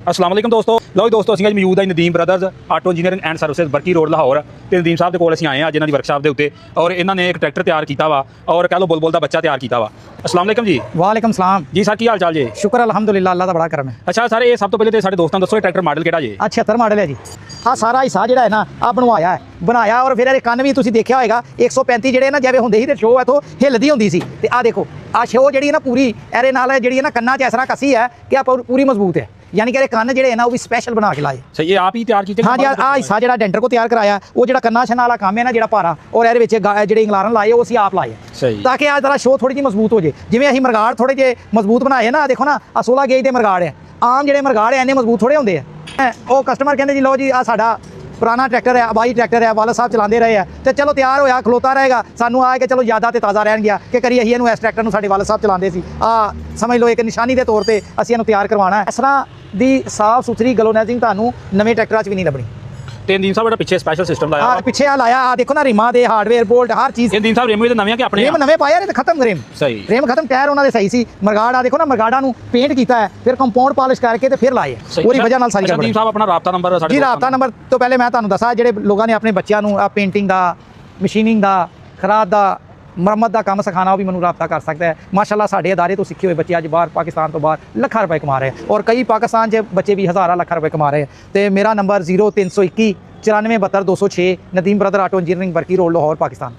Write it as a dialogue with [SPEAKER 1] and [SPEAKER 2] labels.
[SPEAKER 1] अस्सलाम वालेकुम दोस्तों लो जी दोस्तों ਅਸੀਂ ਅੱਜ ਮੌਜੂਦ ਹਾਂ Nadeem brothers auto engineering and services Barki road Lahore ਤੇ ਨਦੀਮ ਸਾਹਿਬ ਦੇ ਕੋਲ ਅਸੀਂ ਆਏ ਹਾਂ ਜਿਨ੍ਹਾਂ ਦੀ ਵਰਕਸ਼ਾਪ ਦੇ ਉੱਤੇ ਔਰ ਇਹਨਾਂ ਨੇ ਇੱਕ ਟਰੈਕਟਰ ਤਿਆਰ ਕੀਤਾ ਵਾ ਔਰ ਕਹ ਲੋ ਬੁਲਬੁਲ ਦਾ ਬੱਚਾ ਤਿਆਰ ਕੀਤਾ ਵਾ। अस्सलाम वालेकुम जी।
[SPEAKER 2] वालेकुम सलाम
[SPEAKER 1] जी सर की हाल चाल जी?
[SPEAKER 2] शुक्र अलहमदुलिल्लाह अल्लाह दा बड़ा करम है।
[SPEAKER 1] अच्छा सर ये सब तो पहले तो साढ़े दोस्तों दसो ट्रैक्टर मॉडल ਕਿਹੜਾ ਜੀ?
[SPEAKER 2] 76 ਮਾਡਲ ਹੈ ਜੀ। ਆ ਸਾਰਾ ਹਿੱਸਾ ਜਿਹੜਾ ਹੈ ਨਾ ਆ ਬਣਾਇਆ ਔਰ ਫਿਰ ਇਹਦੇ ਕੰਨ ਵੀ ਤੁਸੀਂ ਦੇਖਿਆ ਹੋਏਗਾ 135 ਜਿਹੜੇ ਨਾ ਜਿਵੇਂ ਹੁੰਦੇ ਸੀ ਤੇ ਸ਼ੋਅ ਇਥੋਂ ਹਿੱਲਦੀ ਹੁੰਦੀ ਸੀ ਤੇ ਆ ਦੇਖੋ ਆ ਸ਼ੋਅ ਜਿਹੜੀ ਹੈ ਨਾ ਪੂਰੀ ਇਹਦੇ ਨਾਲ ਜਿਹੜੀ ਹੈ ਨਾ ਕੰਨਾਂ 'ਚ ਇਸ ਤਰ੍ਹਾਂ ਕੱਸੀ ਹੈ ਕਿ ਆ ਪੂਰੀ ਮਜ਼ਬੂਤ ਹੈ, यानी कि ये कान जोड़े ना वो भी स्पेशल बना के लाए।
[SPEAKER 1] सही है आप ही तैयार कीते?
[SPEAKER 2] हाँ जी आ हिस्सा जो डेंटर को तैयार कराया वो जो कन्ना छन्ना वाला काम है ना जो भारा और ये जो इंगलारन लाए वो असीं आप लाए ताकि आज जरा शो थोड़ी जी मजबूत हो जाए। जिवें असीं मरगाड़ थोड़े जे मजबूत बनाए ना देखो ना आ 16 गेज के मरगाड़ है, आम जो मरगाड़ है इन्ने मजबूत थोड़े होंगे हैं। वो कस्टमर कहते जी लो जी आ साडा पुराना ट्रैक्टर है आबाई ट्रैक्टर है वाला साहब चलाते रहे हैं तो चलो तैयार होया खलोता रहेगा सानू आ के चलो यादा तो ताज़ा रहन गया कि करिए असीं इस ट्रैक्टर में साडे वाला साहब चलाते सी आ समझ लो एक निशानी के तौर पर असीं इहनूं तैयार करवाना है। इस तरह दी साफ सुथरी गलोनाइजिंग तुहानूं नਵੇਂ ਟਰੈਕਟਰਾਂ 'ਚ ਵੀ नहीं लभणी।
[SPEAKER 1] ਤੇ ਨਦੀਮ ਸਾਹਿਬ ਦਾ ਪਿੱਛੇ ਸਪੈਸ਼ਲ ਸਿਸਟਮ ਲਾਇਆ
[SPEAKER 2] ਹਾਂ ਪਿੱਛੇ ਆ ਲਾਇਆ ਆ ਦੇਖੋ ਨਾ ਰਿਮਾਂ ਦੇ ਹਾਰਡਵੇਅਰ ਬੋਲਟ ਹਰ ਚੀਜ਼।
[SPEAKER 1] ਨਦੀਮ ਸਾਹਿਬ ਰੇਮ ਵੀ ਨਵੇਂ ਕਿ ਆਪਣੇ?
[SPEAKER 2] ਰੇਮ ਨਵੇਂ ਪਾਇਆ ਨੇ ਤੇ ਖਤਮ ਰੇਮ
[SPEAKER 1] ਸਹੀ
[SPEAKER 2] ਰੇਮ ਖਤਮ ਟਾਇਰ ਉਹਨਾਂ ਦੇ ਸਹੀ ਸੀ। ਮਰਗਾੜ ਆ ਦੇਖੋ ਨਾ ਮਰਗਾੜਾਂ ਨੂੰ ਪੇਂਟ ਕੀਤਾ ਹੈ ਫਿਰ ਕੰਪਾਊਂਡ ਪਾਲਿਸ਼ ਕਰਕੇ ਤੇ ਫਿਰ ਲਾਏ ਪੂਰੀ ਵਜ੍ਹਾ ਨਾਲ ਸਾਰੀ
[SPEAKER 1] ਗੱਲ। ਨਦੀਮ ਸਾਹਿਬ ਆਪਣਾ ਰਾਬਤਾ ਨੰਬਰ ਸਾਡੇ
[SPEAKER 2] ਜੀ ਰਾਬਤਾ ਨੰਬਰ ਤੋਂ ਪਹਿਲੇ ਮੈਂ ਤੁਹਾਨੂੰ ਦੱਸਾਂ ਜਿਹੜੇ ਲੋਕਾਂ ਨੇ ਆਪਣੇ ਬੱਚਿਆਂ ਨੂੰ ਆ ਪੇਂਟਿੰਗ ਦਾ ਮਸ਼ੀਨਿੰਗ ਦਾ ਖਰਾਦ ਦਾ ਮੁਰੰਮਤ ਦਾ ਕੰਮ ਸਿਖਾਉਣਾ ਉਹ ਵੀ ਮੈਨੂੰ ਰਾਬਤਾ ਕਰ ਸਕਦਾ ਹੈ। ਮਾਸ਼ਾਅੱਲਾ ਸਾਡੇ ਅਦਾਰੇ ਤੋਂ ਸਿੱਖੇ ਹੋਏ ਬੱਚੇ ਅੱਜ ਬਾਹਰ ਪਾਕਿਸਤਾਨ ਤੋਂ ਬਾਹਰ ਲੱਖਾਂ ਰੁਪਏ ਕਮਾ ਰਹੇ ਔਰ ਕਈ ਪਾਕਿਸਤਾਨ 'ਚ ਬੱਚੇ ਵੀ ਹਜ਼ਾਰਾਂ ਲੱਖਾਂ ਰੁਪਏ ਕਮਾ ਰਹੇ ਤੇ ਮੇਰਾ ਨੰਬਰ 0321 9472 206 Nadeem brother auto engineering Barki road Lahore ਪਾਕਿस्तान।